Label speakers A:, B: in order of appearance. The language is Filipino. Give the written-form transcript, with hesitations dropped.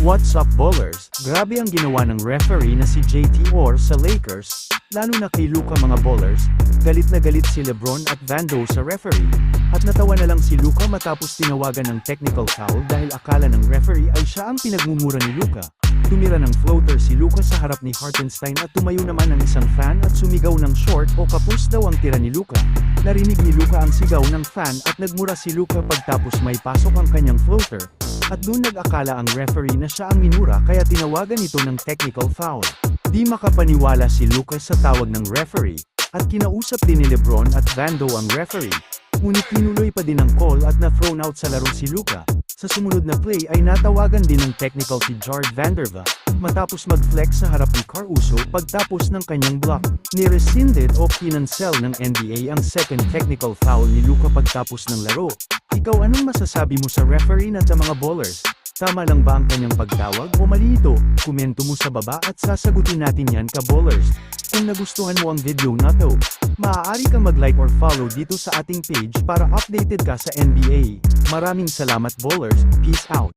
A: What's up ballers? Grabe ang ginawa ng referee na si JT Orr sa Lakers, lalo na kay Luka mga ballers. Galit na galit si LeBron at Vando sa referee. At natawa na lang si Luka matapos tinawagan ng technical foul dahil akala ng referee ay siya ang pinagmumura ni Luka. Tumira ng floater si Luka sa harap ni Hartenstein at tumayo naman ang isang fan at sumigaw ng short o kapus daw ang tira ni Luka. Narinig ni Luka ang sigaw ng fan at nagmura si Luka pagtapos may pasok ang kanyang floater. At doon nag-akala ang referee na siya ang minura kaya tinawagan ito ng technical foul. Di makapaniwala si Lucas sa tawag ng referee, at kinausap din ni LeBron at Vando ang referee. Ngunit tinuloy pa din ang call at na-thrown out sa laro si Luka. Sa sumunod na play ay natawagan din ng technical si Jared Vanderbilt, matapos mag-flex sa harap ni Caruso pagtapos ng kanyang block. Ni-rescinded o kinansel ng NBA ang second technical foul ni Luka pagtapos ng laro. Ikaw anong masasabi mo sa referee at sa mga ballers? Tama lang ba ang kanyang pagtawag o mali ito? Komento mo sa baba at sasagutin natin yan ka-ballers. Kung nagustuhan mo ang video na to, maaari kang mag-like or follow dito sa ating page para updated ka sa NBA. Maraming salamat ballers, peace out.